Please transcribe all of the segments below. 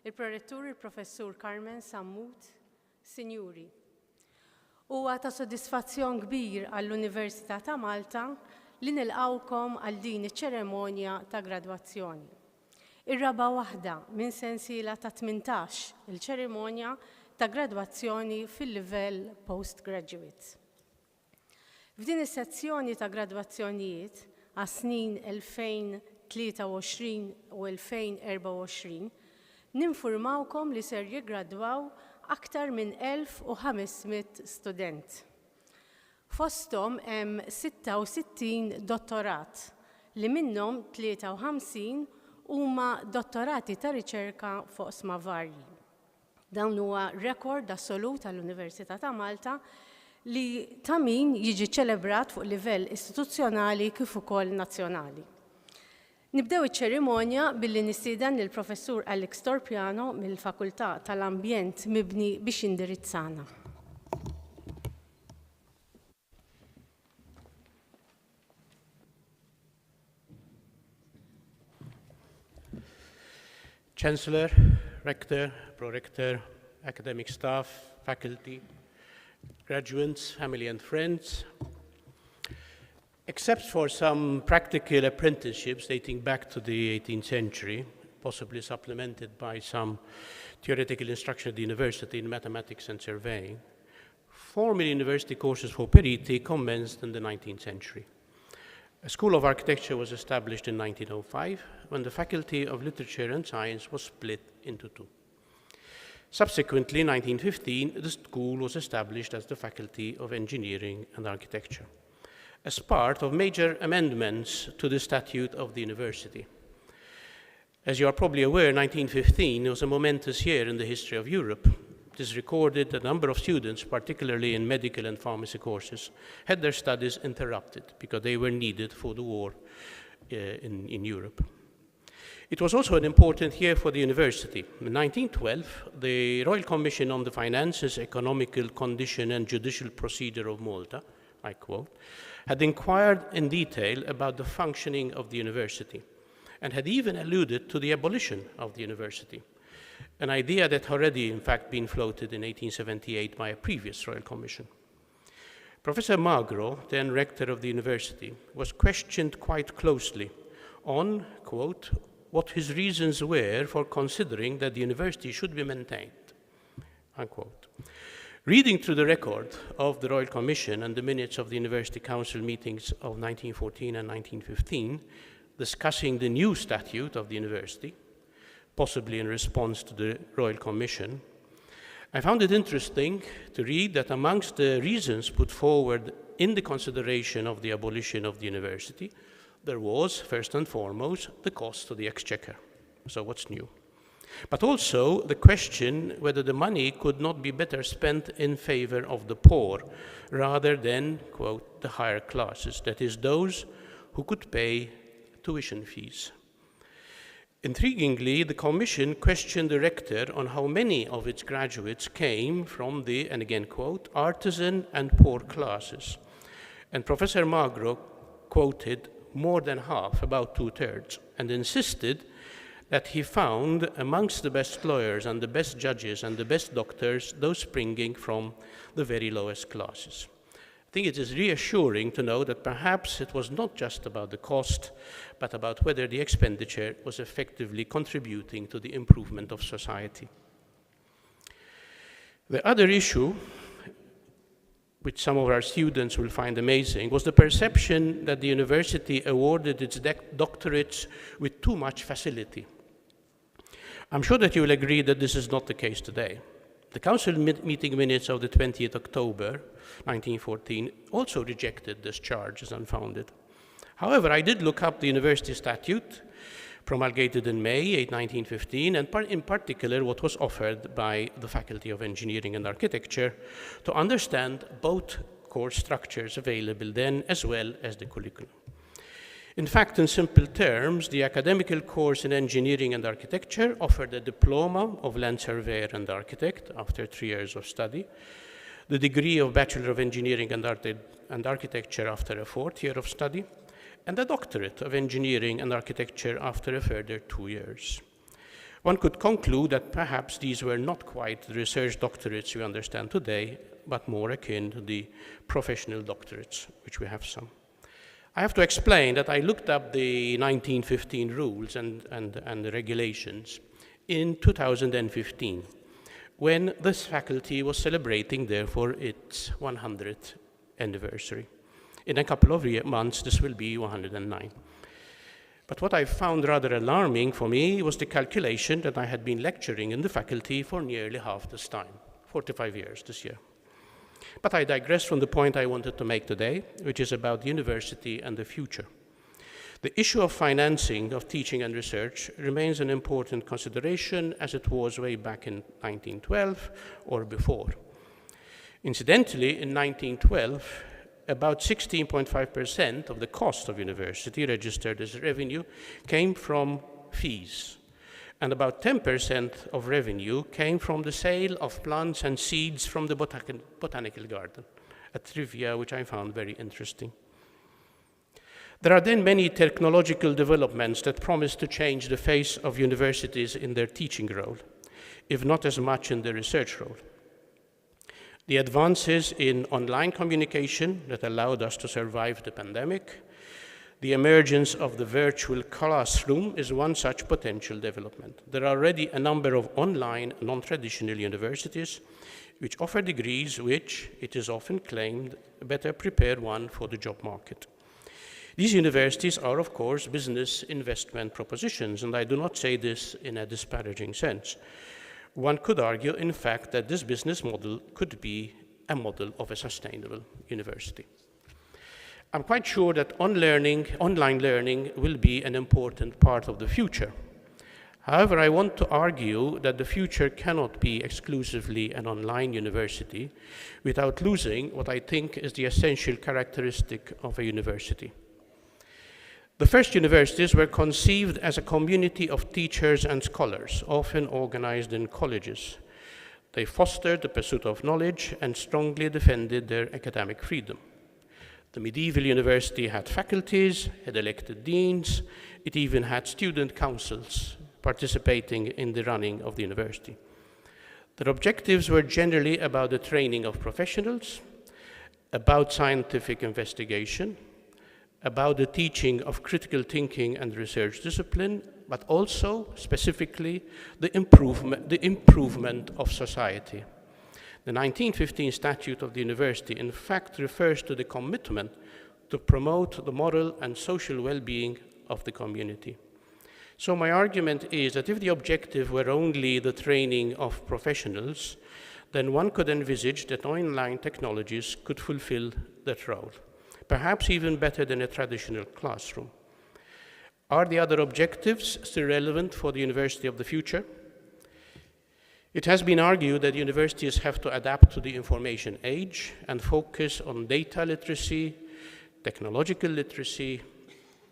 Il-Prorettur il-Professur Carmen Sammut, Sinjuri. Huwa ta' sodisfazzjon kbir għall-Università ta' Malta li nilqawkom għal din iċ-ċeremonja ta' gradwazzjoni. Ir-raba' waħda minn sensiela ta' 18 il-ċeremonja ta' gradwazzjoni fil-livell postgraduate. F'din is-sezzjoni ta' gradwazzjonijiet għas-snin 2023 u 2024 ninfurmawkom li ser jiggradwaw aktar minn 1500 student. Fosthom hemm 66 dottorat li minnhom 53 huma dottorati ta' riċerka fuq sma varji. Dawn huwa rekord assolut għall-Università ta' Malta li ta' min jiġi ċelebrat fuq livell istituzzjonali kif ukoll nazzjonali. Nibdew iċ-ċerimonja billi nistieden lill-Professur Alex Torpiano mill-Fakultà tal-Ambjent Mibni biex indirizzana. Chancellor, Rector, Prorector, academic staff, faculty, graduates, family and friends. Except for some practical apprenticeships dating back to the 18th century, possibly supplemented by some theoretical instruction at the university in mathematics and surveying, formal university courses for periti commenced in the 19th century. A School of Architecture was established in 1905 when the Faculty of Literature and Science was split into two. Subsequently, in 1915, the school was established as the Faculty of Engineering and Architecture, as part of major amendments to the statute of the university. As you are probably aware, 1915 was a momentous year in the history of Europe. It is recorded that a number of students, particularly in medical and pharmacy courses, had their studies interrupted because they were needed for the war in Europe. It was also an important year for the university. In 1912, the Royal Commission on the Finances, Economical Condition and Judicial Procedure of Malta, I quote, had inquired in detail about the functioning of the university and had even alluded to the abolition of the university, an idea that had already, in fact, been floated in 1878 by a previous Royal Commission. Professor Magro, then rector of the university, was questioned quite closely on, quote, what his reasons were for considering that the university should be maintained, unquote. Reading through the record of the Royal Commission and the minutes of the University Council meetings of 1914 and 1915, discussing the new statute of the university, possibly in response to the Royal Commission, I found it interesting to read that amongst the reasons put forward in the consideration of the abolition of the university, there was, first and foremost, the cost to the exchequer. So what's new? But also the question whether the money could not be better spent in favor of the poor, rather than, quote, the higher classes, that is, those who could pay tuition fees. Intriguingly, the Commission questioned the rector on how many of its graduates came from the, and again quote, artisan and poor classes. And Professor Magro quoted more than half, about 2/3, and insisted that he found amongst the best lawyers and the best judges and the best doctors those springing from the very lowest classes. I think it is reassuring to know that perhaps it was not just about the cost, but about whether the expenditure was effectively contributing to the improvement of society. The other issue, which some of our students will find amazing, was the perception that the university awarded its doctorates with too much facility. I'm sure that you will agree that this is not the case today. The Council meeting minutes of the 20th October 1914 also rejected this charge as unfounded. However, I did look up the university statute promulgated in May 1915, and in particular what was offered by the Faculty of Engineering and Architecture to understand both course structures available then as well as the curriculum. In fact, in simple terms, the academical course in engineering and architecture offered a diploma of land surveyor and architect after 3 years of study, the degree of Bachelor of Engineering and Architecture after a 4th year of study, and a doctorate of engineering and architecture after a further 2 years. One could conclude that perhaps these were not quite the research doctorates we understand today, but more akin to the professional doctorates, which we have some. I have to explain that I looked up the 1915 rules and the regulations in 2015, when this faculty was celebrating, therefore, its 100th anniversary. In a couple of months, this will be 109. But what I found rather alarming for me was the calculation that I had been lecturing in the faculty for nearly half this time, 45 years this year. But I digress from the point I wanted to make today, which is about the university and the future. The issue of financing of teaching and research remains an important consideration, as it was way back in 1912 or before. Incidentally, in 1912, about 16.5% of the cost of university registered as revenue came from fees, and about 10% of revenue came from the sale of plants and seeds from the botanical garden, a trivia which I found very interesting. There are then many technological developments that promise to change the face of universities in their teaching role, if not as much in their research role. The advances in online communication that allowed us to survive the pandemic, the emergence of the virtual classroom is one such potential development. There are already a number of online, non-traditional universities which offer degrees which, it is often claimed, better prepare one for the job market. These universities are, of course, business investment propositions, and I do not say this in a disparaging sense. One could argue, in fact, that this business model could be a model of a sustainable university. I'm quite sure that online learning will be an important part of the future. However, I want to argue that the future cannot be exclusively an online university without losing what I think is the essential characteristic of a university. The first universities were conceived as a community of teachers and scholars, often organized in colleges. They fostered the pursuit of knowledge and strongly defended their academic freedom. The medieval university had faculties, had elected deans, it even had student councils participating in the running of the university. Their objectives were generally about the training of professionals, about scientific investigation, about the teaching of critical thinking and research discipline, but also, specifically, the improvement of society. The 1915 statute of the university, in fact, refers to the commitment to promote the moral and social well-being of the community. So my argument is that if the objective were only the training of professionals, then one could envisage that online technologies could fulfill that role, perhaps even better than a traditional classroom. Are the other objectives still relevant for the university of the future? It has been argued that universities have to adapt to the information age and focus on data literacy, technological literacy,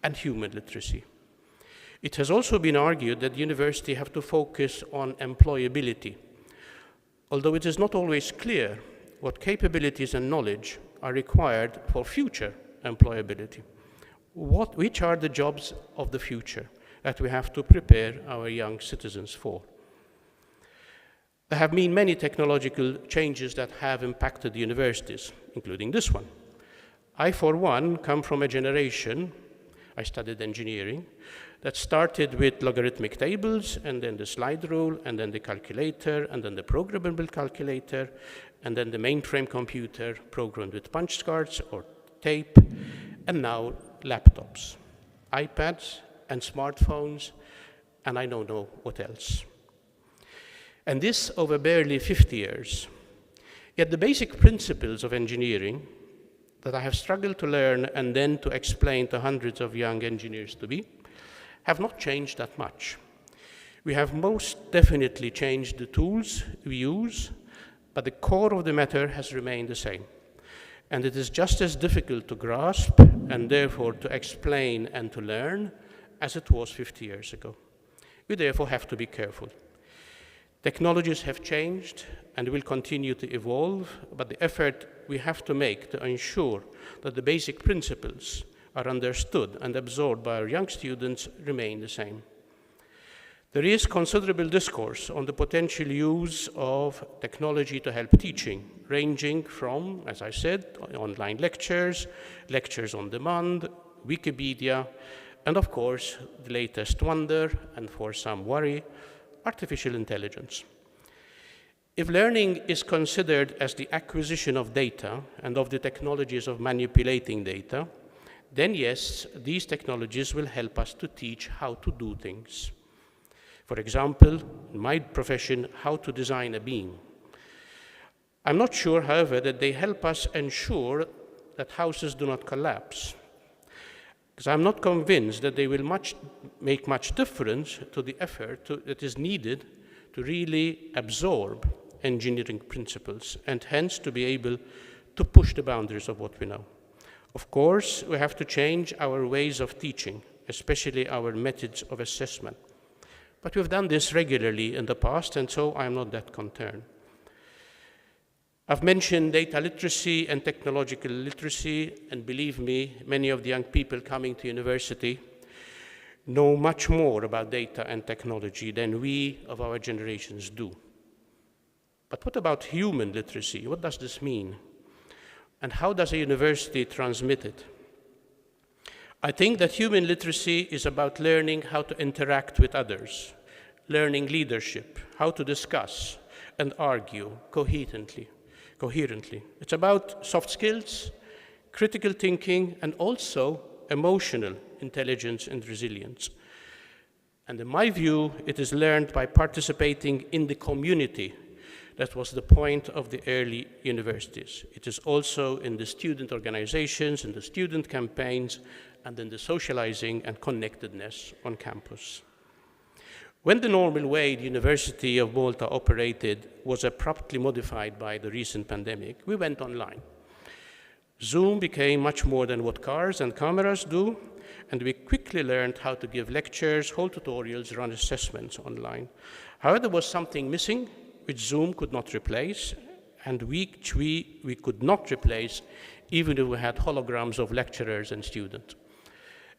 and human literacy. It has also been argued that the university have to focus on employability, although it is not always clear what capabilities and knowledge are required for future employability. Which are the jobs of the future that we have to prepare our young citizens for? There have been many technological changes that have impacted the universities, including this one. I, for one, come from a generation, I studied engineering, that started with logarithmic tables, and then the slide rule, and then the calculator, and then the programmable calculator, and then the mainframe computer programmed with punch cards or tape, and now laptops, iPads, and smartphones, and I don't know what else. And this over barely 50 years. Yet the basic principles of engineering that I have struggled to learn and then to explain to hundreds of young engineers to be have not changed that much. We have most definitely changed the tools we use, but the core of the matter has remained the same. And it is just as difficult to grasp and therefore to explain and to learn as it was 50 years ago. We therefore have to be careful. Technologies have changed and will continue to evolve, but the effort we have to make to ensure that the basic principles are understood and absorbed by our young students remain the same. There is considerable discourse on the potential use of technology to help teaching, ranging from, as I said, online lectures, lectures on demand, Wikipedia, and of course, the latest wonder, and for some worry, artificial intelligence. If learning is considered as the acquisition of data and of the technologies of manipulating data, then yes, these technologies will help us to teach how to do things. For example, in my profession, how to design a beam. I'm not sure, however, that they help us ensure that houses do not collapse, because I'm not convinced that they will make much difference to the effort that is needed to really absorb engineering principles and hence to be able to push the boundaries of what we know. Of course, we have to change our ways of teaching, especially our methods of assessment. But we've done this regularly in the past, and so I'm not that concerned. I've mentioned data literacy and technological literacy, and believe me, many of the young people coming to university know much more about data and technology than we of our generations do. But what about human literacy? What does this mean? And how does a university transmit it? I think that human literacy is about learning how to interact with others, learning leadership, how to discuss and argue coherently. It's about soft skills, critical thinking, and also emotional intelligence and resilience. And in my view, it is learned by participating in the community. That was the point of the early universities. It is also in the student organizations, in the student campaigns, and in the socializing and connectedness on campus. When the normal way the University of Malta operated was abruptly modified by the recent pandemic, we went online. Zoom became much more than what cars and cameras do, and we quickly learned how to give lectures, hold tutorials, run assessments online. However, there was something missing, which Zoom could not replace, and which we could not replace even if we had holograms of lecturers and students.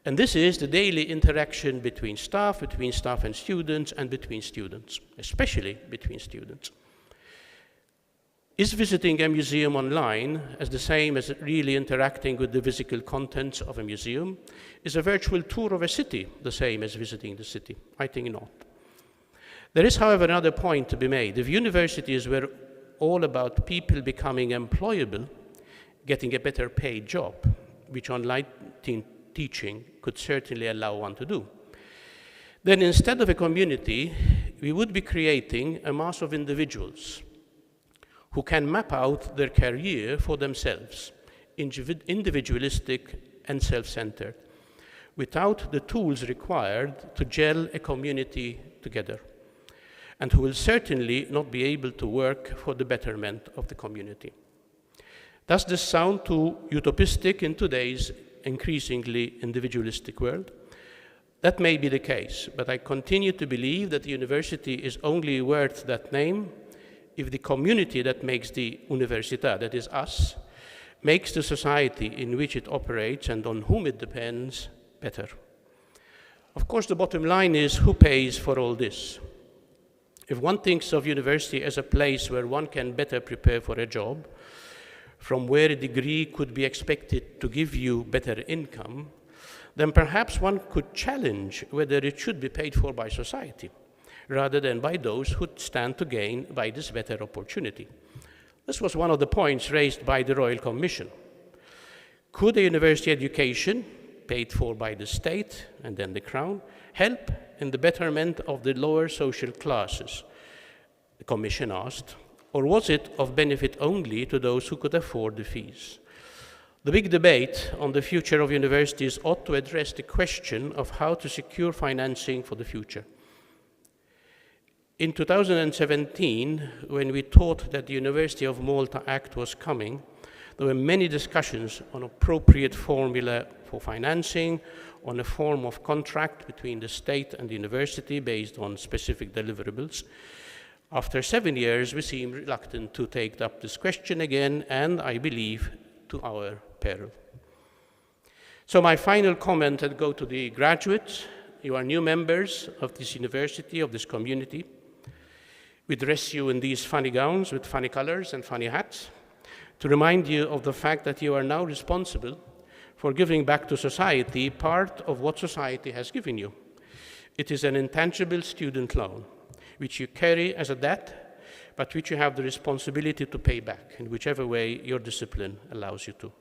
And this is the daily interaction between staff and students, and between students, especially between students. Is visiting a museum online as the same as really interacting with the physical contents of a museum? Is a virtual tour of a city the same as visiting the city? I think not. There is, however, another point to be made. If universities were all about people becoming employable, getting a better paid job, which online teaching could certainly allow one to do, then instead of a community, we would be creating a mass of individuals who can map out their career for themselves, individualistic and self-centered, without the tools required to gel a community together, and who will certainly not be able to work for the betterment of the community. Does this sound too utopistic in today's increasingly individualistic world? That may be the case, but I continue to believe that the university is only worth that name if the community that makes the università, that is us, makes the society in which it operates and on whom it depends better. Of course, the bottom line is who pays for all this? If one thinks of university as a place where one can better prepare for a job, from where a degree could be expected to give you better income, then perhaps one could challenge whether it should be paid for by society, rather than by those who stand to gain by this better opportunity. This was one of the points raised by the Royal Commission. Could a university education, paid for by the state and then the Crown, help in the betterment of the lower social classes? The Commission asked. Or was it of benefit only to those who could afford the fees? The big debate on the future of universities ought to address the question of how to secure financing for the future. In 2017, when we thought that the University of Malta Act was coming, there were many discussions on appropriate formula for financing, on a form of contract between the state and the university based on specific deliverables. After 7 years, we seem reluctant to take up this question again, and I believe to our peril. So my final comment would go to the graduates. You are new members of this university, of this community. We dress you in these funny gowns with funny colors and funny hats to remind you of the fact that you are now responsible for giving back to society part of what society has given you. It is an intangible student loan, which you carry as a debt, but which you have the responsibility to pay back in whichever way your discipline allows you to.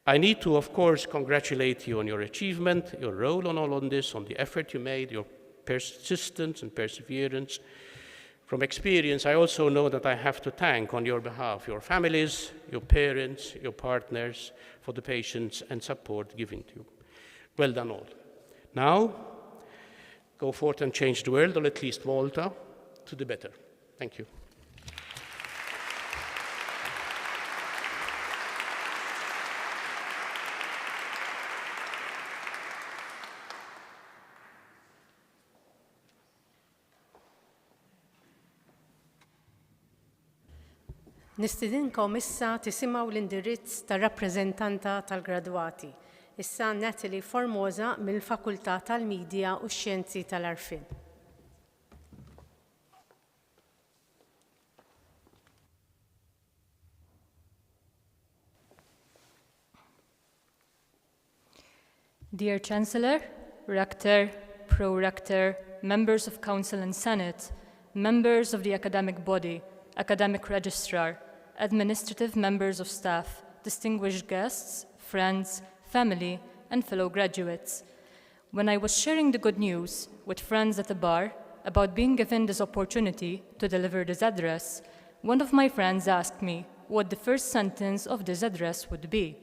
I need to, of course, congratulate you on your achievement, your role on all of this, on the effort you made, your persistence and perseverance. From experience, I also know that I have to thank on your behalf your families, your parents, your partners for the patience and support given to you. Well done all. Now, go forth and change the world, or at least Malta, to the better. Thank you. Nistidinkom issa tisimgħu l-indirizz tar-rappreżentanta tal-gradwati, issa Natalie Formosa mill-Fakultà tal-Midja u x-Xjenzi tal-Arfin. Dear Chancellor, Rector, Pro-Rector, members of Council and Senate, members of the academic body, academic registrar, administrative members of staff, distinguished guests, friends, family, and fellow graduates. When I was sharing the good news with friends at the bar about being given this opportunity to deliver this address, one of my friends asked me what the first sentence of this address would be.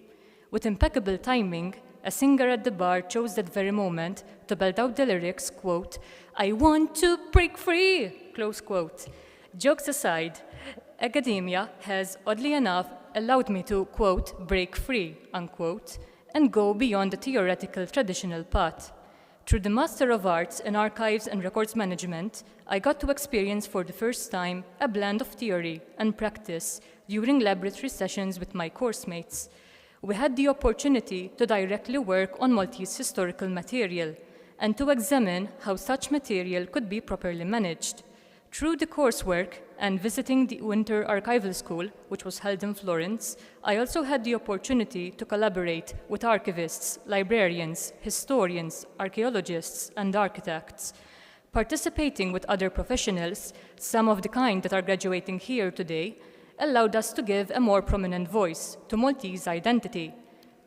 With impeccable timing, a singer at the bar chose that very moment to belt out the lyrics, quote, "I want to break free," close quote. Jokes aside, academia has, oddly enough, allowed me to, quote, break free, unquote, and go beyond the theoretical traditional path. Through the Master of Arts in Archives and Records Management, I got to experience for the first time a blend of theory and practice during laboratory sessions with my course mates. We had the opportunity to directly work on Maltese historical material and to examine how such material could be properly managed. Through the coursework and visiting the Winter Archival School, which was held in Florence, I also had the opportunity to collaborate with archivists, librarians, historians, archaeologists, and architects. Participating with other professionals, some of the kind that are graduating here today, allowed us to give a more prominent voice to Maltese identity.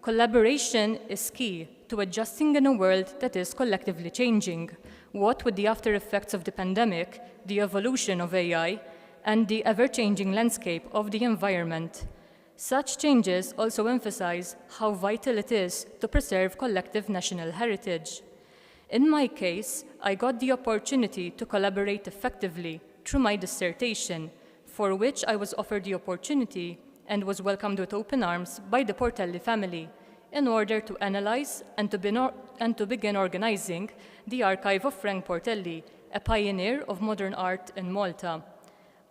Collaboration is key to adjusting in a world that is collectively changing, what with the after effects of the pandemic, the evolution of AI, and the ever-changing landscape of the environment. Such changes also emphasize how vital it is to preserve collective national heritage. In my case, I got the opportunity to collaborate effectively through my dissertation, for which I was offered the opportunity and was welcomed with open arms by the Portelli family in order to analyze and to begin organizing the archive of Frank Portelli, a pioneer of modern art in Malta.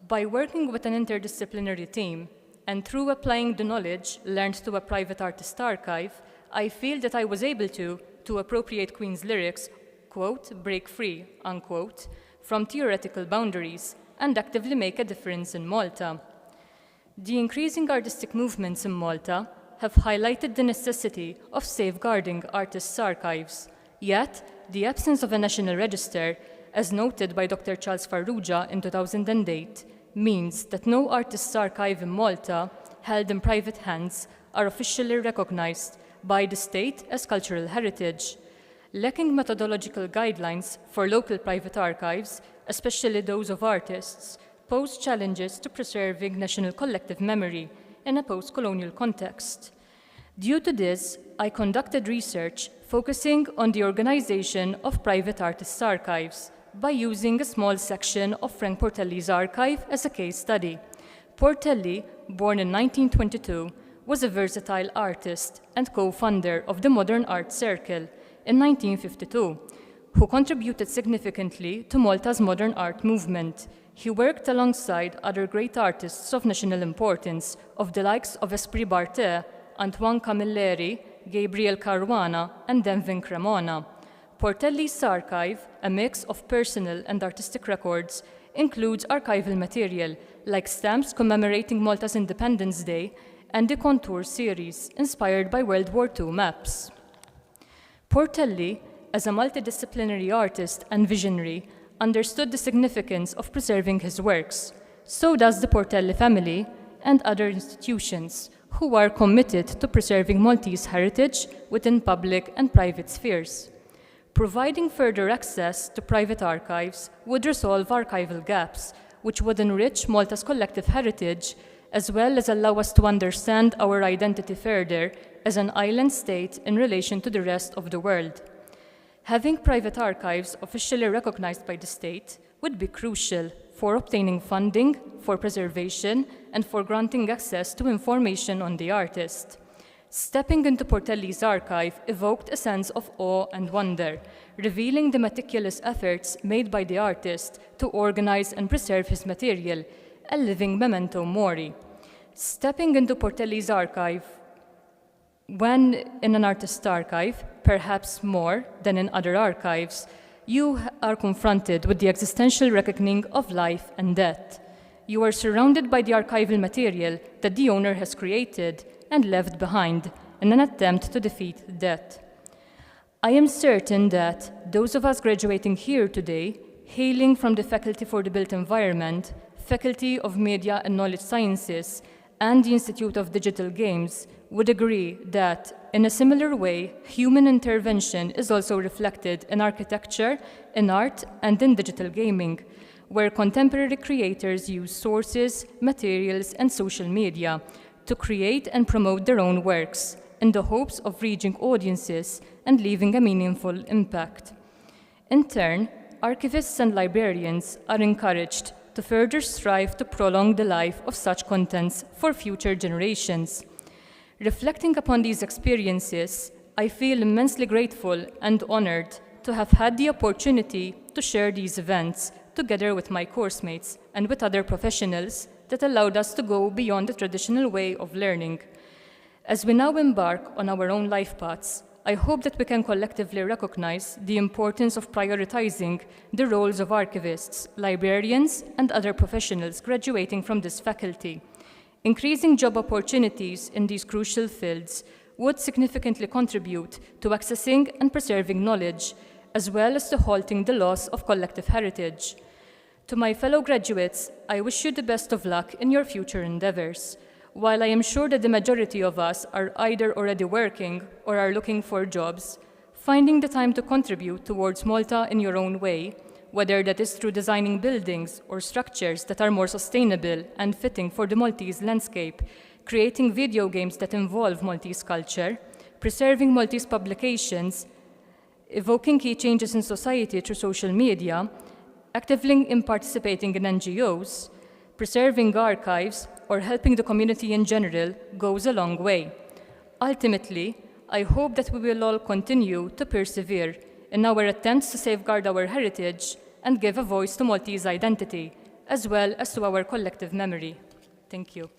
By working with an interdisciplinary team and through applying the knowledge learned to a private artist archive, I feel that I was able to appropriate Queen's lyrics, quote, break free, unquote, from theoretical boundaries and actively make a difference in Malta. The increasing artistic movements in Malta have highlighted the necessity of safeguarding artists' archives. Yet, the absence of a national register, as noted by Dr. Charles Farrugia in 2008, means that no artists' archive in Malta, held in private hands, are officially recognized by the state as cultural heritage. Lacking methodological guidelines for local private archives, especially those of artists, pose challenges to preserving national collective memory in a post-colonial context. Due to this, I conducted research focusing on the organization of private artists' archives by using a small section of Frank Portelli's archive as a case study. Portelli, born in 1922, was a versatile artist and co-founder of the Modern Art Circle in 1952, who contributed significantly to Malta's modern art movement. He worked alongside other great artists of national importance, of the likes of Esprit Barthé, Antoine Camilleri, Gabriel Caruana, and Denvin Cremona. Portelli's archive, a mix of personal and artistic records, includes archival material like stamps commemorating Malta's Independence Day and the Contour series inspired by World War II maps. Portelli, as a multidisciplinary artist and visionary, understood the significance of preserving his works. So does the Portelli family and other institutions who are committed to preserving Maltese heritage within public and private spheres. Providing further access to private archives would resolve archival gaps, which would enrich Malta's collective heritage, as well as allow us to understand our identity further as an island state in relation to the rest of the world. Having private archives officially recognized by the state would be crucial for obtaining funding, for preservation, and for granting access to information on the artist. Stepping into Portelli's archive evoked a sense of awe and wonder, revealing the meticulous efforts made by the artist to organize and preserve his material, a living memento mori. Stepping into Portelli's archive, when in an artist's archive, perhaps more than in other archives, you are confronted with the existential reckoning of life and death. You are surrounded by the archival material that the owner has created and left behind in an attempt to defeat death. I am certain that those of us graduating here today, hailing from the Faculty for the Built Environment, Faculty of Media and Knowledge Sciences, and the Institute of Digital Games, would agree that, in a similar way, human intervention is also reflected in architecture, in art, and in digital gaming, where contemporary creators use sources, materials, and social media to create and promote their own works in the hopes of reaching audiences and leaving a meaningful impact. In turn, archivists and librarians are encouraged to further strive to prolong the life of such contents for future generations. Reflecting upon these experiences, I feel immensely grateful and honored to have had the opportunity to share these events together with my course mates and with other professionals that allowed us to go beyond the traditional way of learning. As we now embark on our own life paths, I hope that we can collectively recognize the importance of prioritizing the roles of archivists, librarians, and other professionals graduating from this faculty. Increasing job opportunities in these crucial fields would significantly contribute to accessing and preserving knowledge, as well as to halting the loss of collective heritage. To my fellow graduates, I wish you the best of luck in your future endeavors. While I am sure that the majority of us are either already working or are looking for jobs, finding the time to contribute towards Malta in your own way, whether that is through designing buildings or structures that are more sustainable and fitting for the Maltese landscape, creating video games that involve Maltese culture, preserving Maltese publications, evoking key changes in society through social media, actively participating in NGOs, preserving archives, or helping the community in general goes a long way. Ultimately, I hope that we will all continue to persevere in our attempts to safeguard our heritage and give a voice to Maltese identity, as well as to our collective memory. Thank you.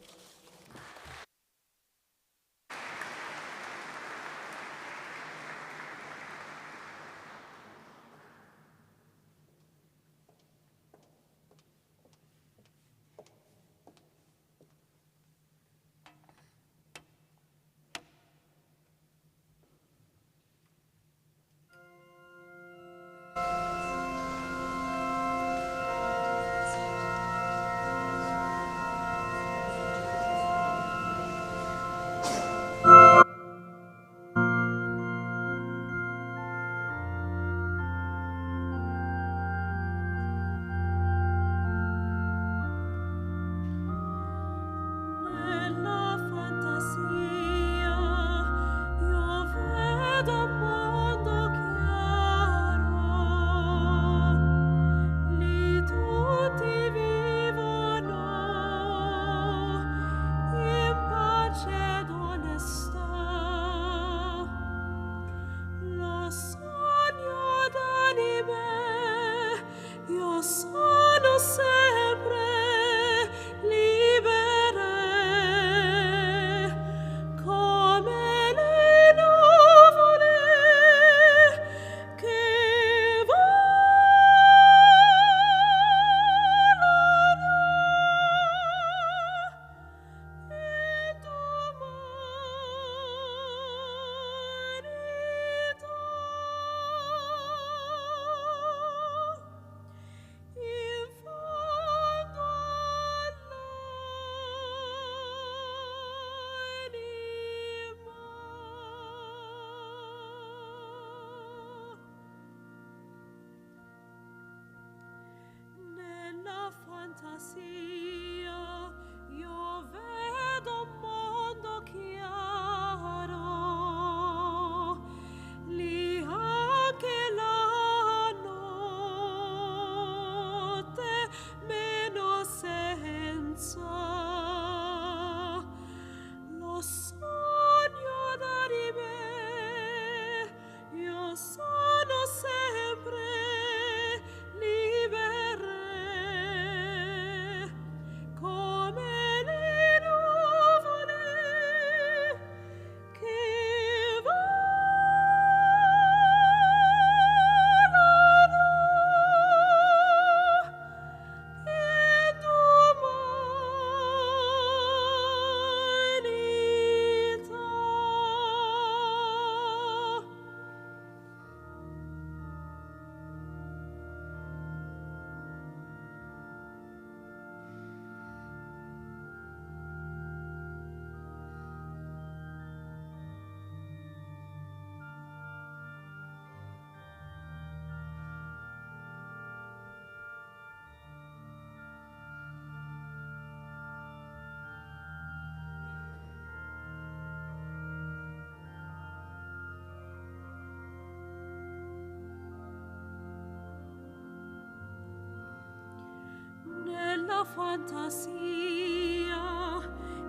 fantasia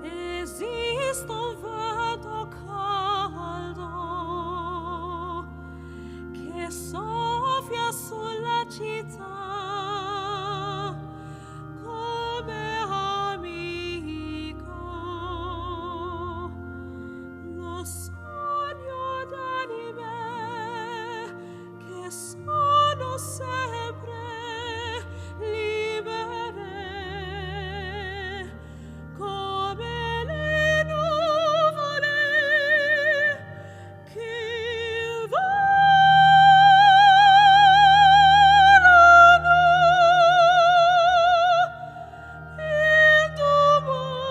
esiste un vento caldo che soffia sulla città come amico. Lo sogno d'anime che sono sempre libere come le nuvole che volano in domanità, in fondo all'anima.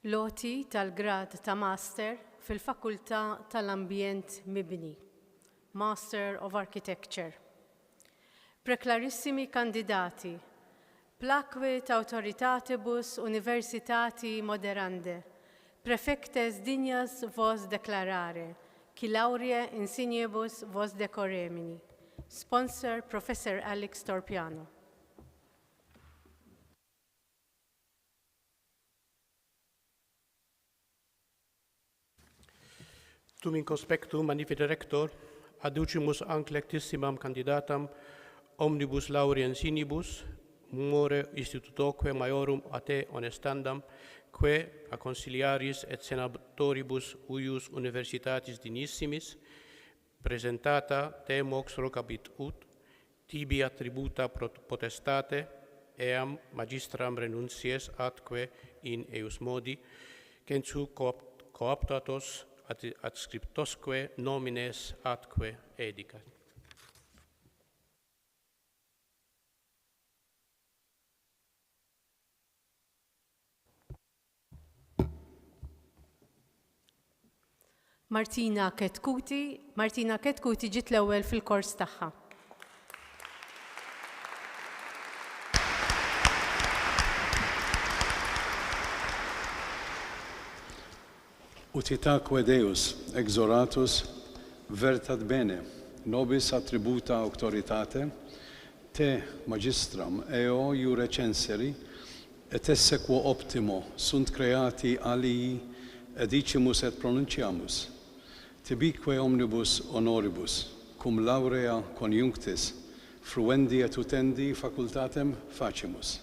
Loti tal-grad ta' Master fil-Fakultà tal-Ambjent Mibni, Master of Architecture. Preklarissimi kandidati, placquit autoritatibus universitati moderande, prefectes dignas vos declarare, qui laurea insignibus vos decoremini. Sponsor Professor Alex Torpiano. Tum in conspectum magnifice rector, adducimus anclectissimam candidatam omnibus laurea insignibus, more institutoque maiorum a te honestandam, que a consiliaris et senatoribus uius universitatis dignissimis, presentata te mox rocabit ut, tibi attributa potestate, eam magistram renuncies atque in eius modi, censu cooptatos adscriptosque nomines atque edicat. Martina Ketkuti ġiet l-ewwel fil-kors tagħha. Utitaque Deus, exoratus, vertat bene, nobis attributa auctoritate, te magistram eo iure censeri, et esse quo optimo sunt creati alii edicimus et pronunciamus, tibique omnibus honoribus, cum laurea conjunctis, fruendi et utendi facultatem facimus.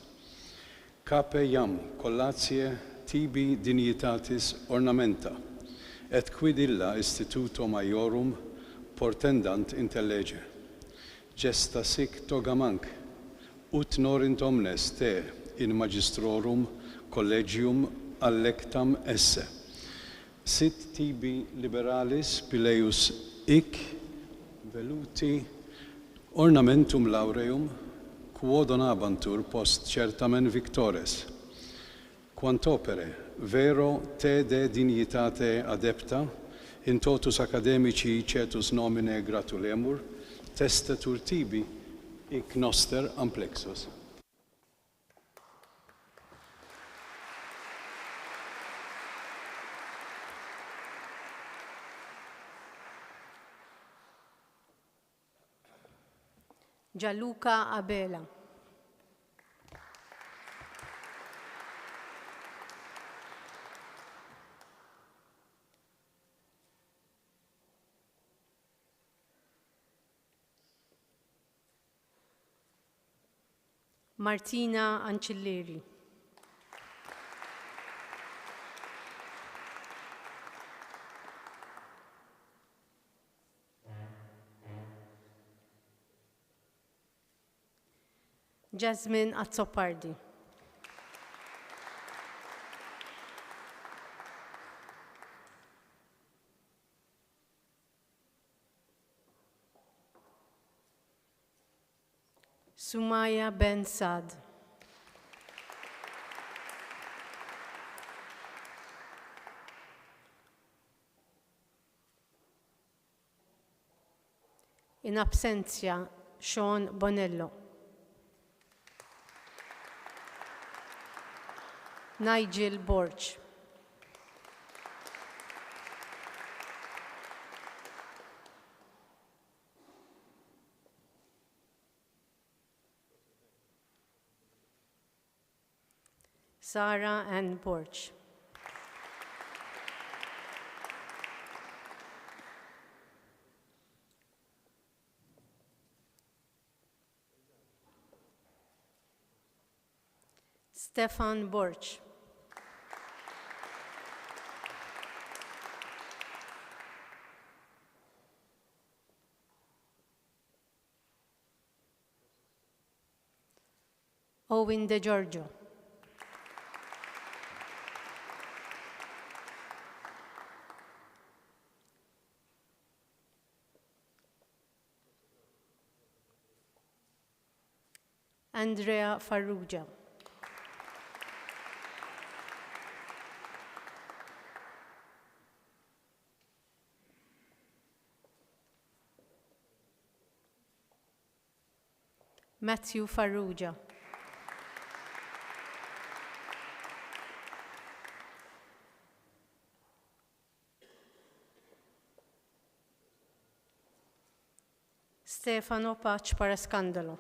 Cape iam collatie tibi dignitatis ornamenta, et quid illa instituto maiorum portendant intellege. Gesta sic togamanc, ut norint omnes te in magistrorum collegium allectam esse. Sit tibi liberalis pileus ic veluti ornamentum laureum, quo donabantur post certamen victores. Quant opere, vero te de dignitate adepta, in totus academici cetus nomine gratulemur, testatur tibi, ic noster amplexus. Gianluca Abela. Martina Ancilleri. Jasmine Azzopardi. Sumaya Ben Saad. In absentia, Sean Bonello. Nigel Borch. Sarah Ann Borch. Stefan Borch. Owen De Giorgio. Andrea Farrugia. Matthew Farrugia. Stefano Pac Parascandalo.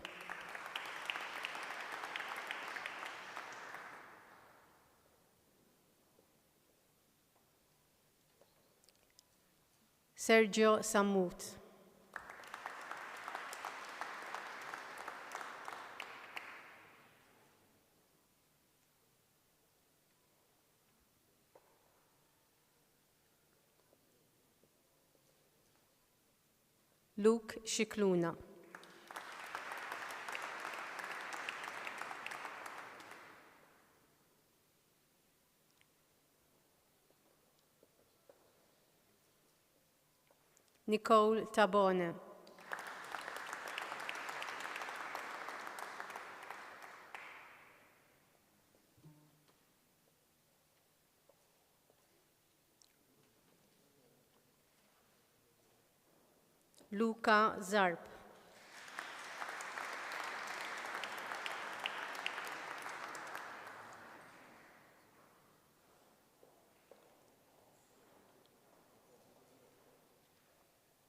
Sergio Sammut. Luke Shikluna. Nicole Tabone. Luca Zarp.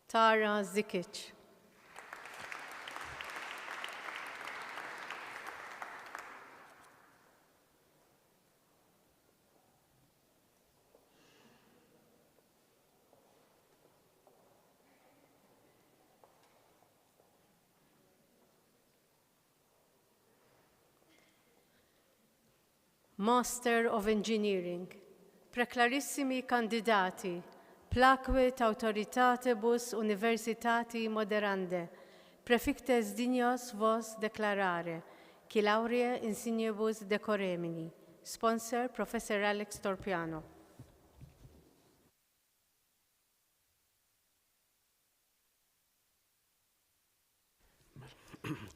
Tara Zikic. Master of Engineering, preclarissimi candidati, plaquit autoritatibus universitati moderande, prefictes dignos vos declarare, qui laurea insignibus decoremini. Sponsor, Professor Alex Torpiano.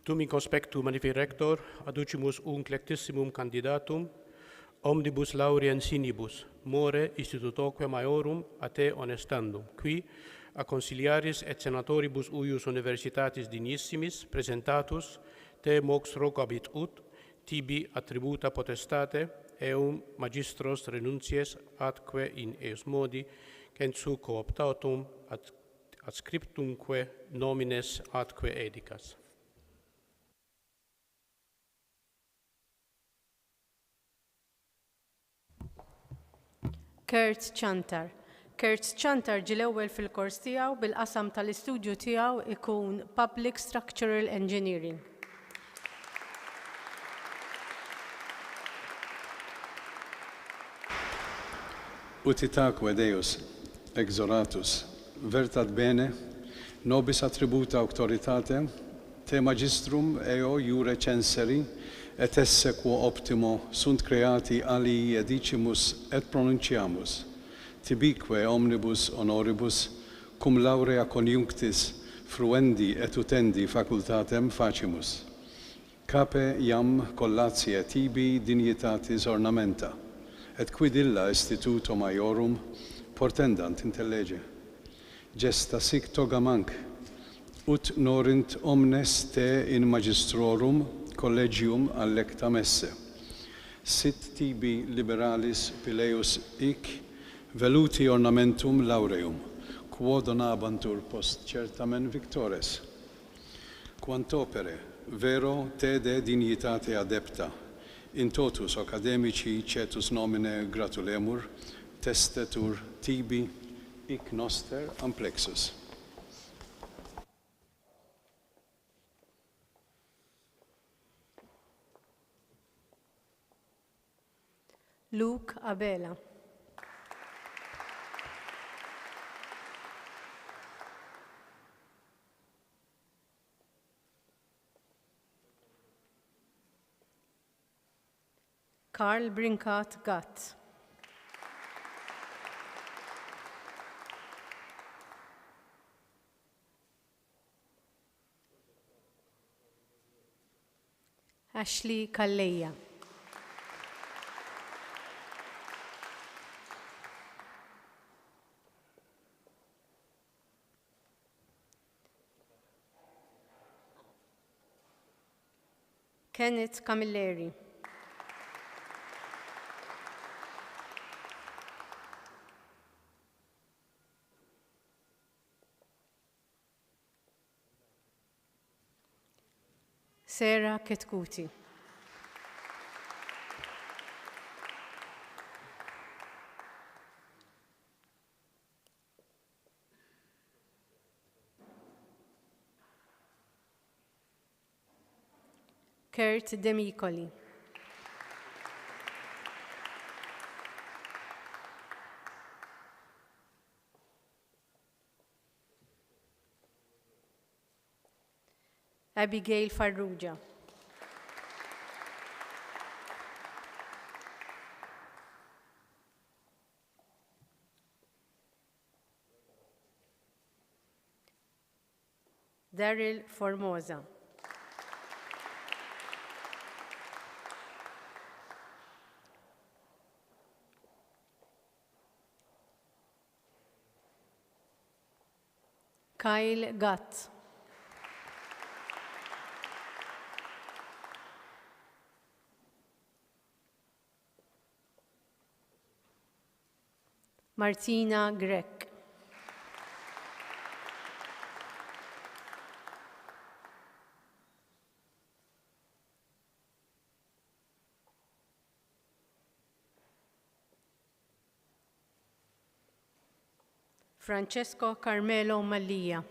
Tum conspectu manifi rector, aducimus un clectissimum candidatum, omnibus laurea insignibus, more institutoque maiorum a te honestandum, qui a consiliaris et senatoribus uius universitatis dignissimis presentatus te mox rogabit ut, tibi attributa potestate, eum magistros renuncies atque in eus modi, censu cooptatum adscriptumque nomines atque edicas. Kurt Chantar. Kurt Chantar ġil-ewwel fil-kors tiegħu bil-qasam tal-istudju tiegħu ikun Public Structural Engineering. Utitaque Deus, exoratus, vertat bene, nobis attributa auctoritate, te magistrum eo iure censeri, et esse quo optimo sunt creati alii edicimus et pronunciamus, tibique omnibus honoribus, cum laurea conjunctis fruendi et utendi facultatem facimus. Cape iam collatie tibi dignitatis ornamenta, et quid illa instituto maiorum portendant intellege. Gesta sic toga manc, ut norint omnes te in magistrorum collegium allectam esse. Sit tibi liberalis pileus hic veluti ornamentum laureum, quo donabantur post certamen victores. Quant opere, vero te de dignitate adepta, in totus academici cetus nomine gratulemur, testetur tibi hic noster amplexus. Luke Abela. Karl Brinkat Gatt. Ashley Kalleja. Kenneth Camilleri. Sarah Ketkuti. Kurt Demicoli. Abigail Farrugia. Daryl Formosa. Kyle Gatt. Martina Grek. Francesco Carmelo Mallia.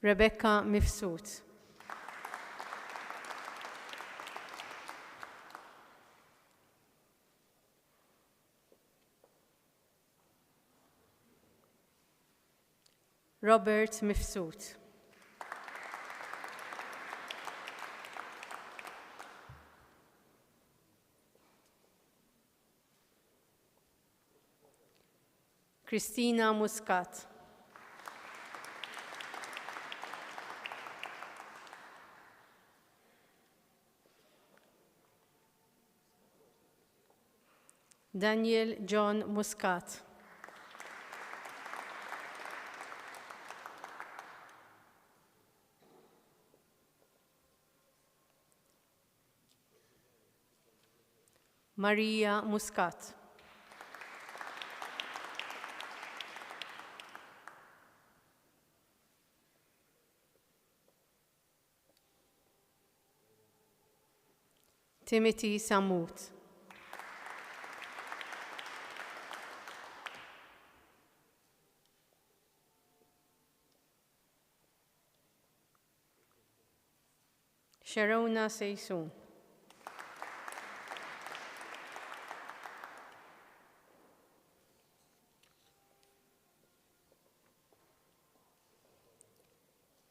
Rebecca Mifsud. Robert Mifsud. Christina Muscat. Daniel John Muscat. Maria Muscat. Timothy Samut. Sharona Seisun.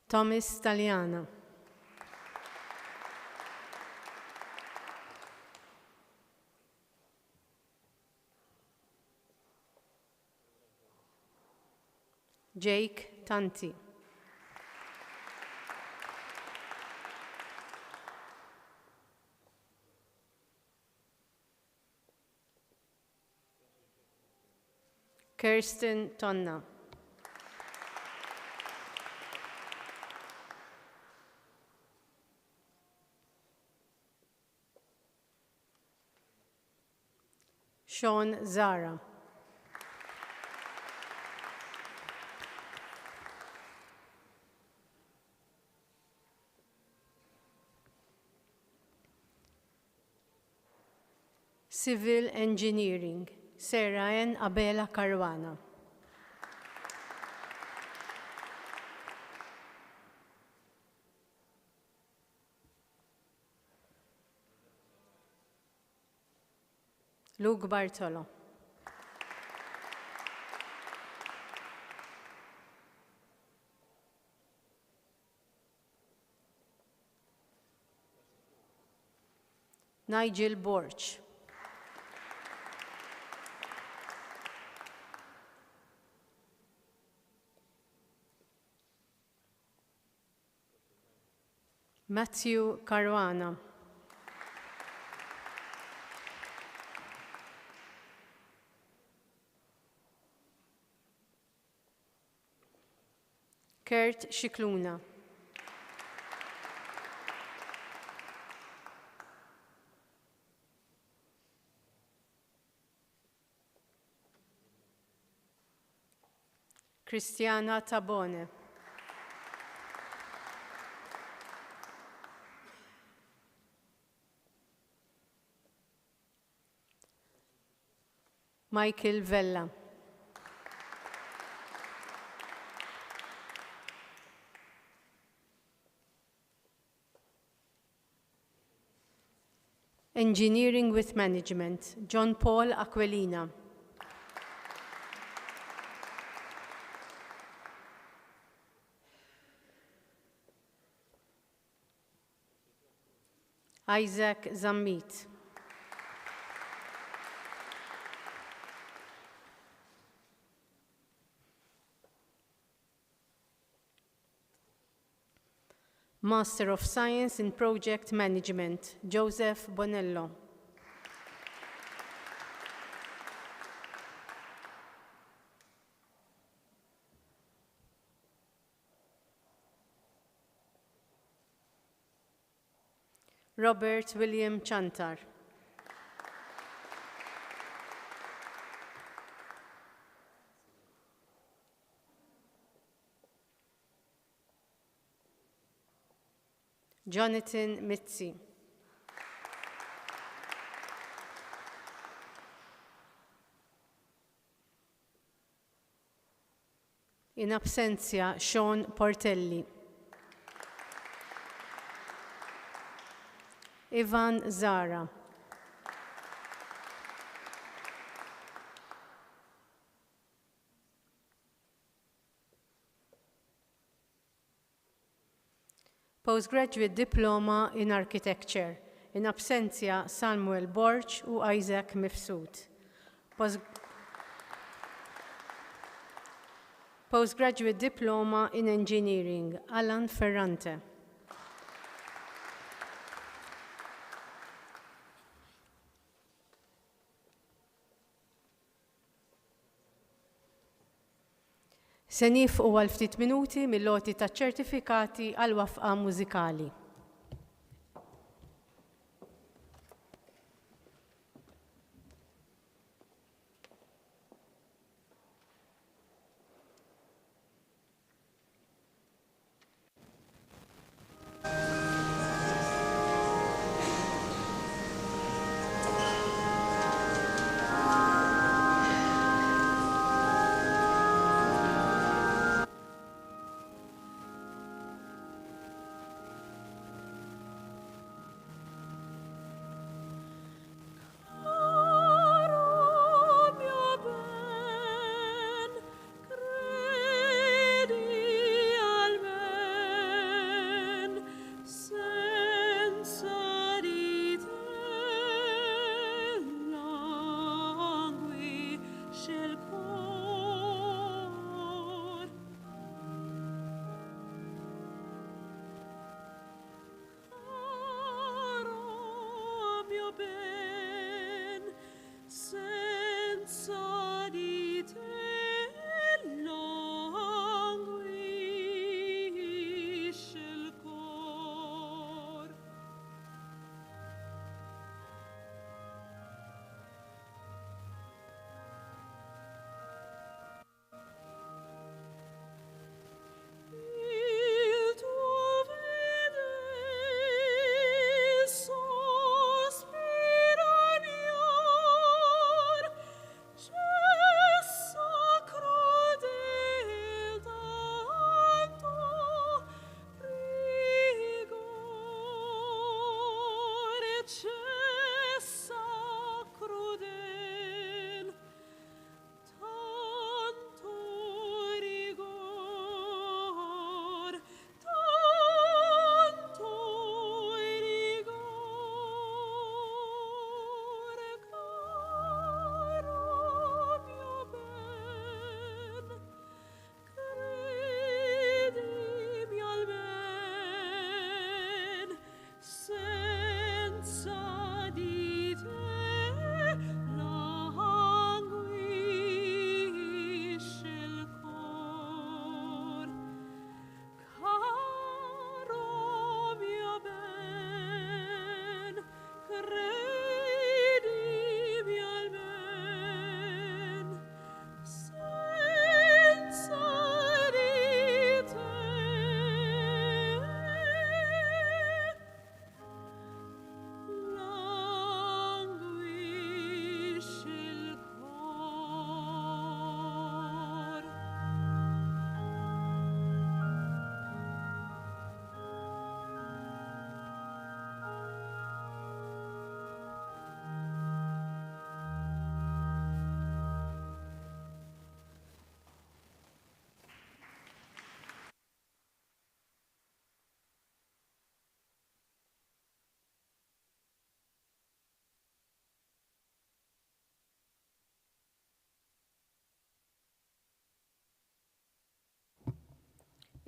Thomas Taliana. Jake Tanti. Kirsten Tonna. Sean Zara. Civil Engineering, Sarah N. Abela Caruana. Luke Bartolo. Nigel Borch. Matthew Caruana. Kurt Shikluna. Cristiana Tabone. Michael Vella. Engineering with Management, John Paul Aquilina. Isaac Zammit. Master of Science in Project Management, Joseph Bonello. Robert William Chantar. Jonathan Mitzi. In absentia, Sean Portelli. Ivan Zara. Postgraduate Diploma in Architecture. In absentia, Samuel Borch u Isaac Mifsud. Postgraduate Diploma in Engineering, Alan Ferrante. Se nifqu għal ftit minuti mill-loti taċ-ċertifikati għal wafqa mużikali.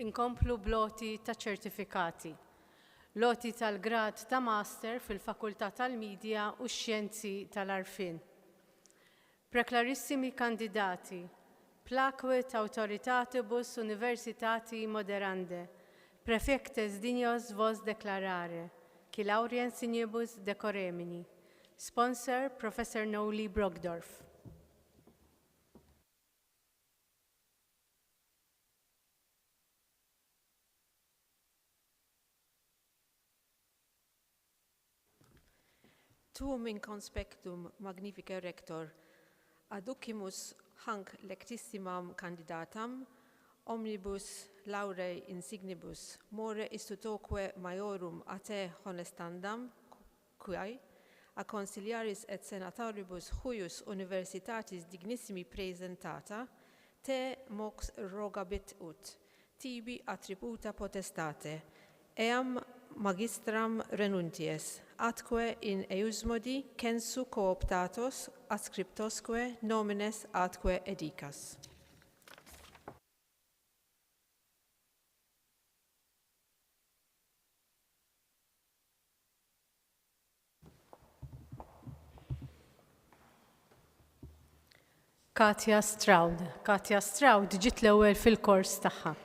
Inkomplu bloti ta' ċertifikati. Loti tal-grad ta' Master fil-Fakultà tal-Midja u x-Xjenzi tal-Arfin. Preklarissimi kandidati. Plaquit autoritatibus universitati moderande. Prefectes dignos vos declarare. Qui laurea insignibus decoremini. Sponsor Professor Noli Brogdorf. Tuum in conspectum magnifica rector, aducimus hanc lectissimam candidatam, omnibus laurei insignibus more istutoque maiorum a te honestandam, quae, a consiliaris et senatoribus huius universitatis dignissimi praesentata, te mox rogabit ut, tibi attributa potestate, eam magistram renunties, atque in eusmodi censu cooptatos adscriptosque nomines atque edicas. Katja Stroud. Katja Stroud ġiet l-ewwel fil-kors tagħha.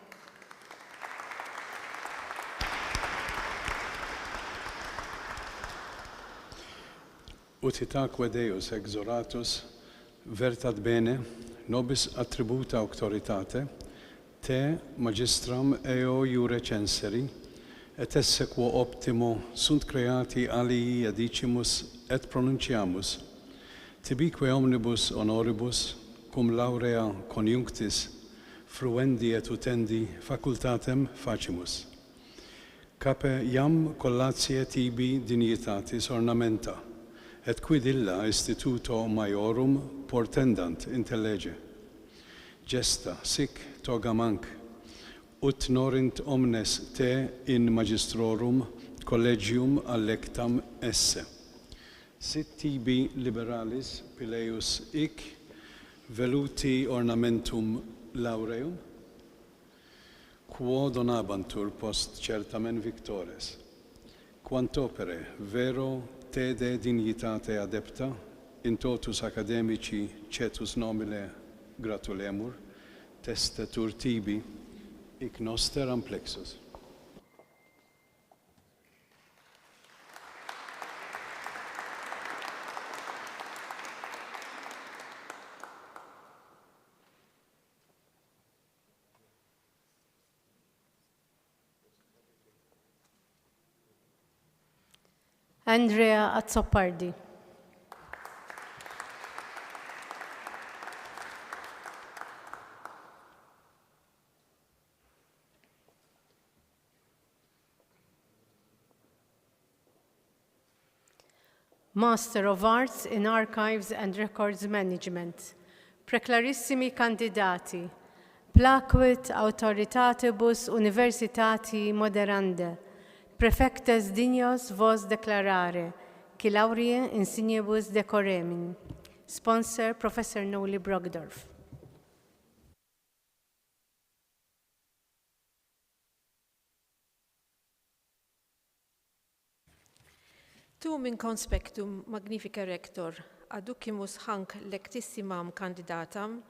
Utitaque Deus exoratus, vertat bene, nobis attributa auctoritate, te magistram eo iure censeri, et esse quo optimo sunt creati alii adicimus et pronunciamus, tibique omnibus honoribus, cum laurea conjunctis, fruendi et utendi facultatem facimus. Cape iam collatie tibi dignitatis ornamenta, et quid illa instituto maiorum portendant intellege. Gesta sic toga manc, ut norint omnes te in magistrorum collegium allectam esse. Sit tibi liberalis pileus ic, veluti ornamentum laureum, quo donabantur post certamen victores, quantopere vero te de dignitate adepta, in totus academici cetus nomine gratulemur, testatur tibi, ic noster amplexus. Andrea Azzopardi. Master of Arts in Archives and Records Management. Preclarissimi candidati. Plaquit autoritatibus universitati moderande. Prefectes dignos vos declarare, qui laurea insignibus decoremini. Sponsor Professor Noli Brogdorf. Tuum in conspectum magnifica rector, aducimus hanc lectissimam candidatam,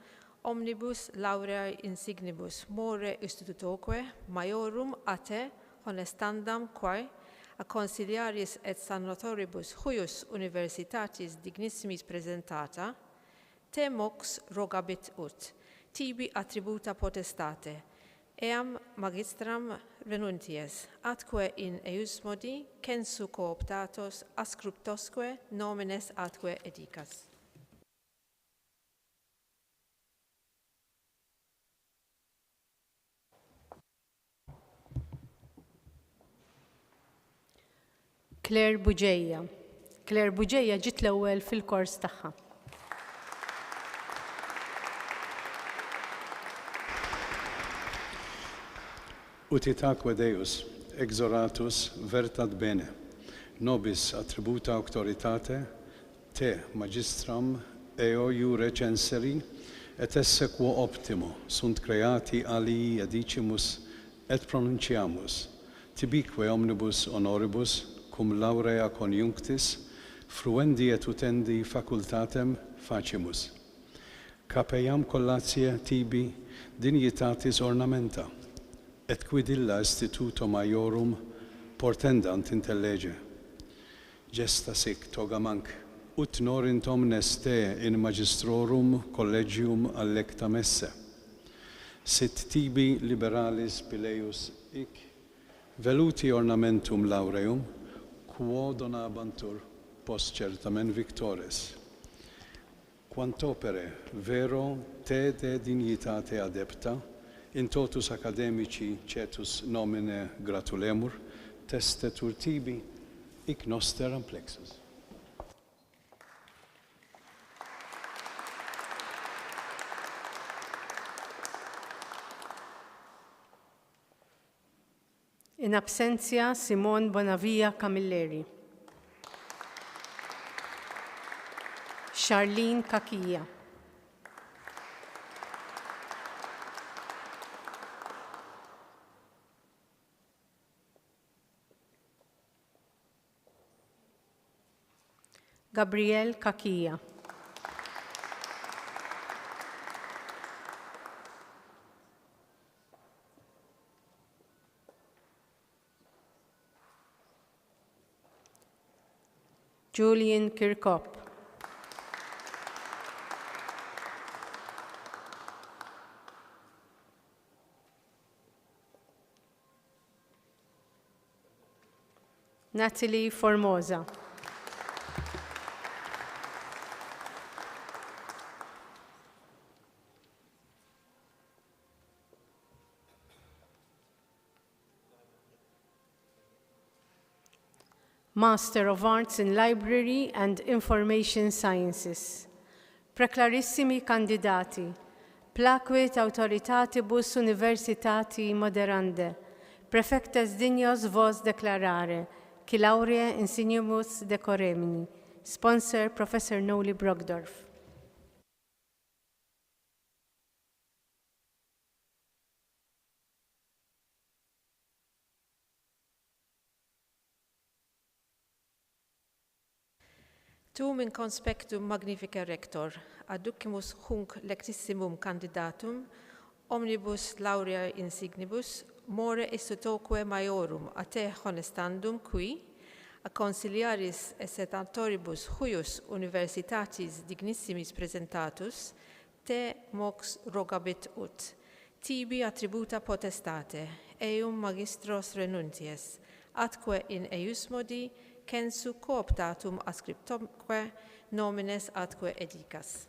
omnibus laurea insignibus more institutoque maiorum a te honestandam quae, a consiliaris et sanatoribus huius universitatis dignissimis presentata, te mox rogabit ut, tibi attributa potestate, eam magistram renunties, atque in eusmodi censu cooptatos ascriptosque nomines atque edicas. Claire Buġeja. Claire Buġeja ġiet l-ewwel fil-kors tagħha. Utitaque Deus, exoratus, vertat bene, nobis attributa auctoritate, te magistram eo iure censeri, et esse quo optimo sunt creati alii adicimus et pronunciamus, tibique omnibus honoribus, cum laurea conjunctis, fruendi et utendi facultatem facimus. Capeiam collatia tibi dignitatis ornamenta, et quid illa instituto maiorum portendant intellege. Gesta sic togamanc, ut norint omnes te in magistrorum collegium allectam esse. Sit tibi liberalis pileus hic, veluti ornamentum laureum, quo donabantur post certamen victores. Quantopere vero te de dignitate adepta, in totus academici cetus nomine gratulemur, testetur tibi, hic noster amplexus. In absentia, Simon Bonavia Camilleri. Charlene Kakija. Gabriel Kakija. Julian Kirkop. Natalie Formosa. Master of Arts in Library and Information Sciences. Preclarissimi candidati. Placuit autoritatibus universitati moderande. Prefectes dignos vos declarare. Qui laurea insignimus decoremini. Sponsor Professor Noli Brogdorf. Tum in conspectum magnifica rector, adducimus hunc lectissimum candidatum, omnibus laurea insignibus, more istutoque maiorum a te honestandum qui, a consiliaris et senatoribus huius universitatis dignissimis presentatus, te mox rogabit ut, tibi attributa potestate, eum magistros renunties, atque in eius modi, censu cooptatum ascriptomque nomines atque edicas.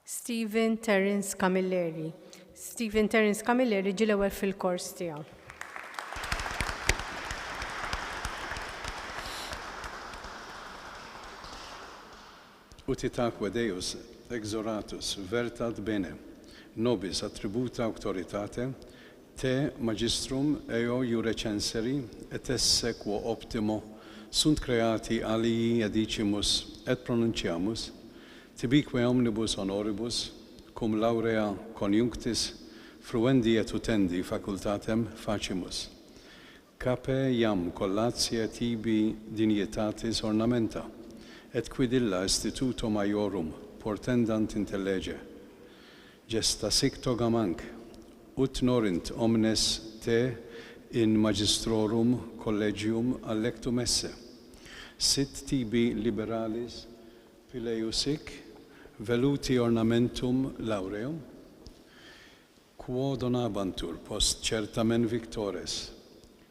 Stephen Terence Camilleri. Stephen Terence Camilleri ġi l-ewwel fil-kors tiegħu. Utitaque Deus exoratus vertat bene, nobis attributa auctoritate, te magistrum eo iure censeri, et esse quo optimo sunt creati alii edicimus et pronunciamus, tibique omnibus honoribus, cum laurea conjunctis, fruendi et utendi facultatem facimus. Cape iam collatia tibi dignitatis ornamenta, et quid illa instituto maiorum portendant intellege. Gesta sic togamanc, ut norint omnes te in magistrorum collegium allectum esse. Sit tibi liberalis pileus hic, veluti ornamentum laureum, quo donabantur post certamen victores,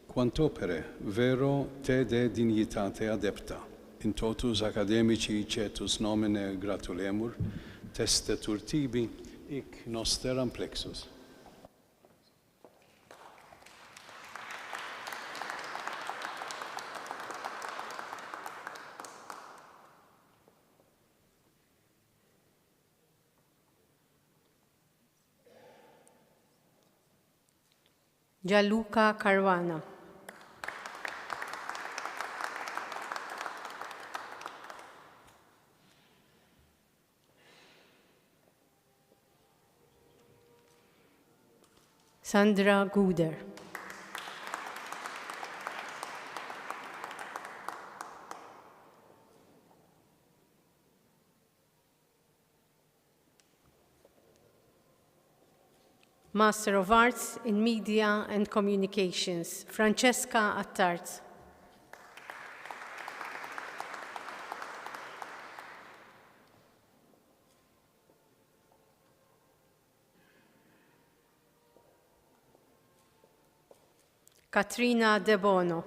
quantopere vero te de dignitate adepta, in totus academici cetus nomine gratulemur, testetur tibi, hic noster amplexus. Gianluca Caruana. Sandra Guder. Master of Arts in Media and Communications, Francesca Attart. Katrina De Bono.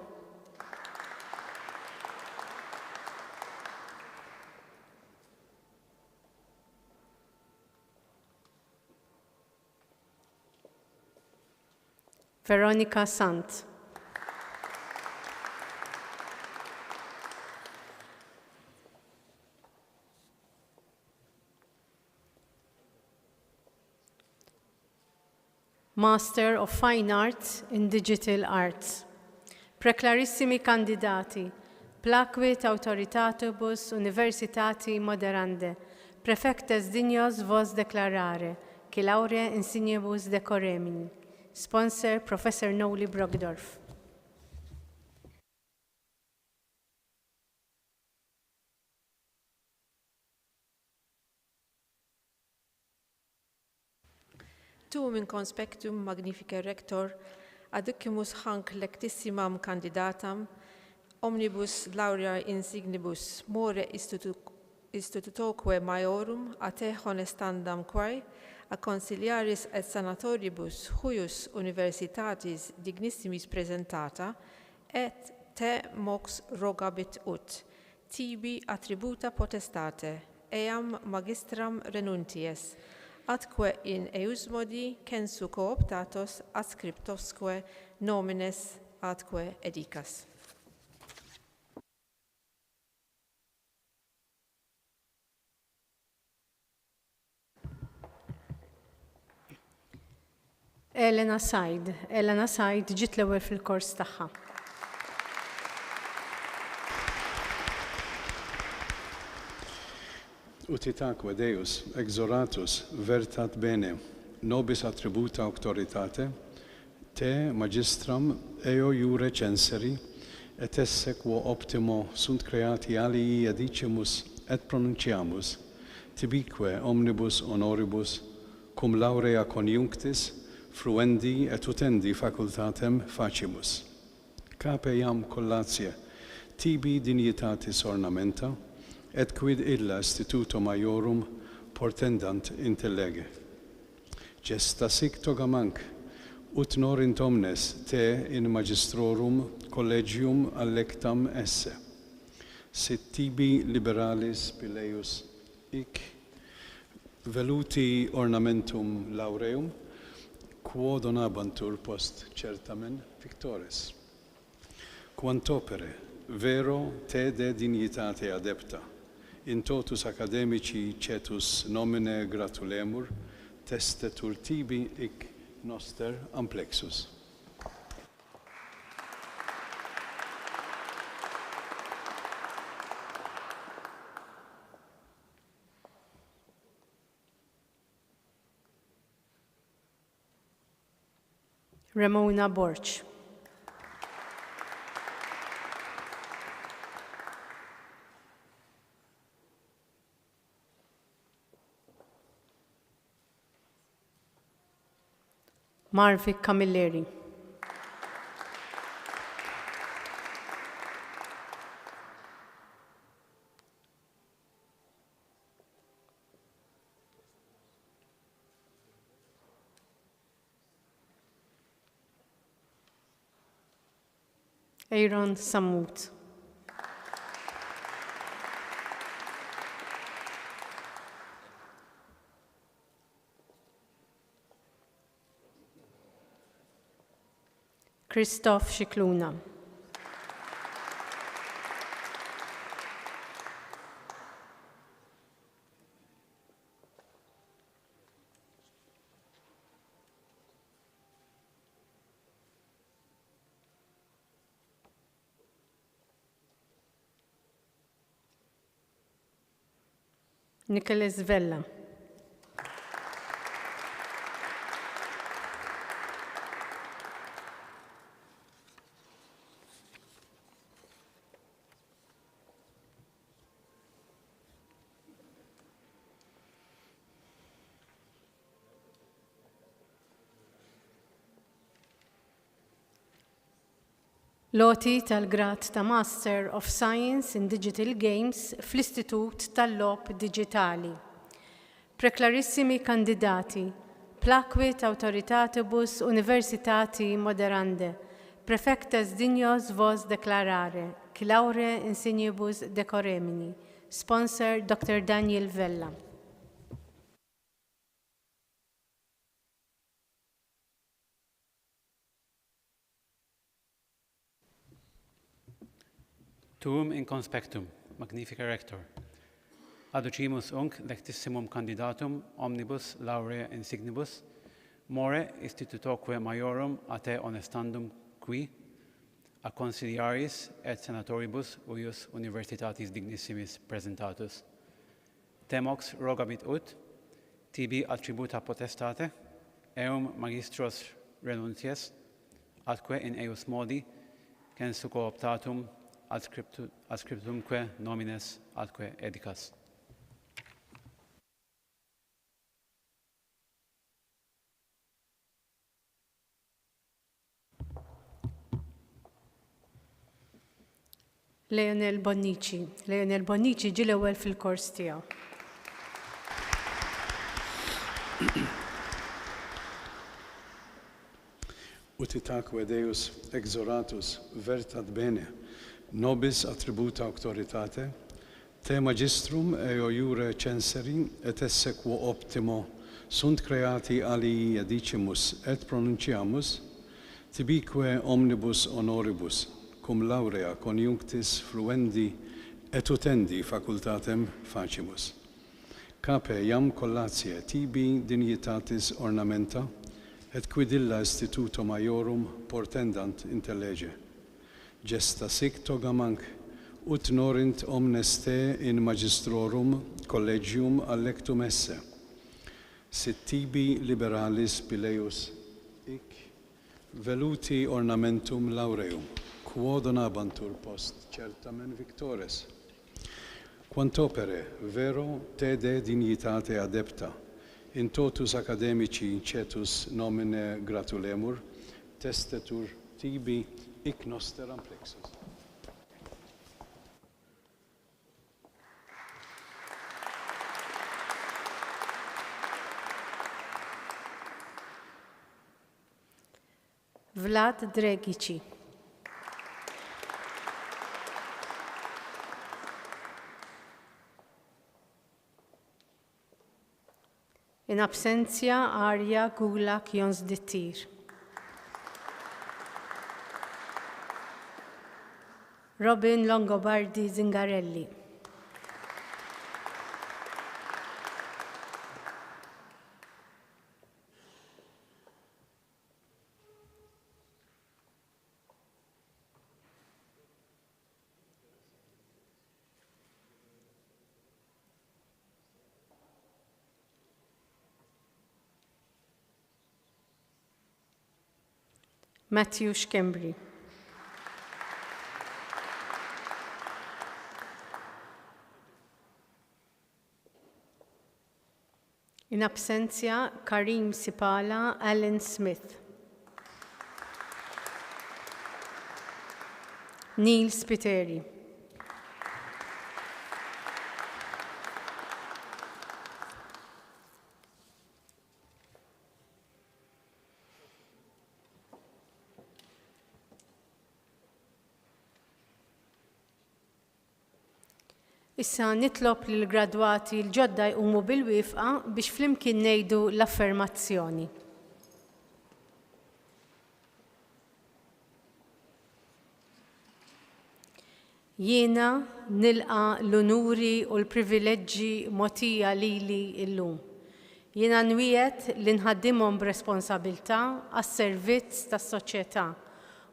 Veronica Sant. Master of Fine Arts in Digital Arts. Preclarissimi candidati, plaquit autoritatibus universitati moderande, prefectes dignos vos declarare, qui laurea insignibus decoremini. Sponsor, Professor Noli Brogdorf. Tu in conspectum magnifica rector, aducimus hanc lectissimam candidatam, omnibus laurea insignibus more institutoque maiorum a te honestandam quae, a consiliaris et sanatoribus huius universitatis dignissimis presentata, et te mox rogabit ut, tibi attributa potestate, eam magistram renunties, atque in eusmodi censu cooptatos adscriptosque nomines atque edicas. Elena Said ġiet l-ewwel fil-kors tagħha. Utitaque Deus, exoratus, vertat bene, nobis attributa auctoritate, te magistram eo iure censeri, et esse quo optimo sunt creati alii edicimus et pronunciamus, tibique omnibus honoribus, cum laurea conjunctis, fruendi et utendi facultatem facimus. Cape iam collatie, tibi dignitatis ornamenta, et quid illa instituto maiorum portendant intellege. Gesta sic togamanc, ut norint omnes te in magistrorum collegium allectam esse. Sit tibi liberalis pileus hic veluti ornamentum laureum, quo donabantur post certamen victores. Quantopere, vero te de dignitate adepta, in totus academici cetus nomine gratulemur, testetur tibi hic noster amplexus. Ramona Borch. Marvik Camilleri. Aaron Samut. Christoph Shikluna. Nicholas Vella. Loti tal-grad ta' Master of Science in Digital Games fl-Istitut tal-Lob Digitali. Preklarissimi kandidati, plakwit autoritatibus universitati moderande, prefectes dignos vos declarare, Claure insignibus decoremini. Sponsor Dr. Daniel Vella. Tuum in conspectum, magnifica rector. Aducimus unc lectissimum candidatum omnibus laurea insignibus, more institutoque maiorum a te honestandum qui, a consiliaris et senatoribus uius universitatis dignissimis presentatus. Temox rogabit ut, tibi attributa potestate, eum magistros renuncies, atque in eius modi, censu cooptatum adscriptumque nomines atque edicas. Leonel Bonnici. Leonel Bonnici ġi l-ewwel fil-kors tiegħu. Utitaque Deus exoratus vertat bene, nobis attributa auctoritate, te magistrum eo iure censeri et esse quo optimo sunt creati alii edicimus et pronunciamus, tibique omnibus honoribus, cum laurea conjunctis fluendi et utendi facultatem facimus. Cape iam collatie tibi dignitatis ornamenta, et quid illa instituto maiorum portendant intellege. Gesta sic togamanc, ut norint omnes te in magistrorum collegium allectum esse. Sit tibi liberalis pileus ic veluti ornamentum laureum, quo donabantur post certamen victores. Quantopere vero te de dignitate adepta, in totus academici cetus nomine gratulemur, testetur tibi ic noster amplexus. Vlad Dregici. In absentia Arja Gulak Jonsdittir. Robin Longobardi Zingarelli. Matthew Schembri. In absentia, Karim Sipala, Alan Smith. Neil Spiteri. Issa nitlob lill gradwati l-ġodda jqumu bil-wifqa biex flimkien ngħidu l-affermazzjoni. Jiena nilqa l-unuri u l-privileġġi mogħtija lili llum. Jiena nwiegħed li nħaddimhom b'responsabbiltà għas-servizz tas-soċjetà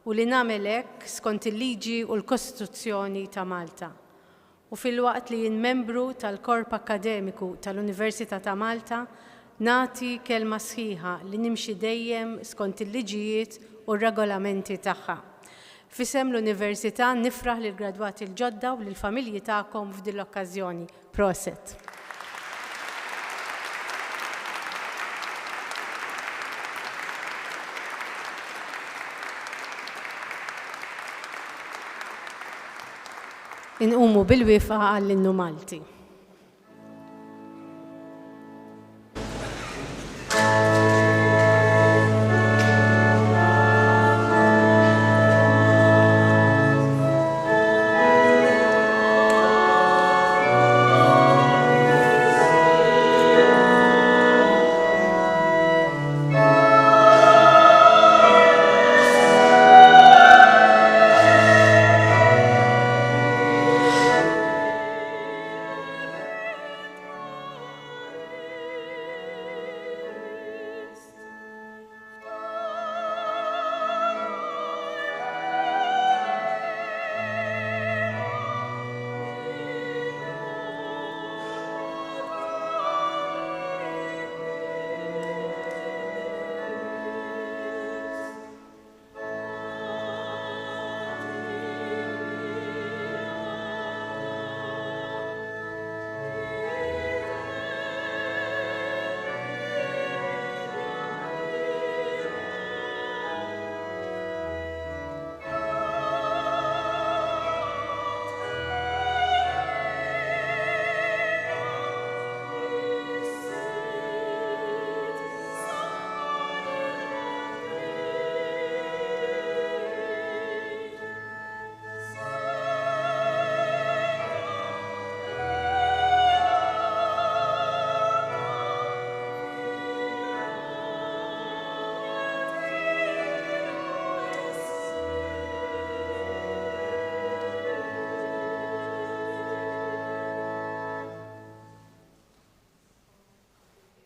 u li nagħmel hekk skont il-liġi u l-Kostituzzjoni ta' Malta. U fil-waqt li jien membru tal-Korp Akademiku tal-Università ta' Malta, nagħti kelma sħiħa li nimxi dejjem skont il-liġijiet u r-regolamenti tagħha. Fisem l-Università nifraħ lill gradwati l-ġodda u lill-familji tagħkom f'din l-okkażjoni. Proset. Inqumu bil-wifqa għall-innu Malti.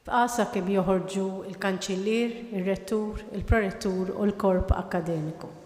B'qasa kemm joħorġu il-kanċillier, ir-rettur, il-prorettur u l-korp akademiku.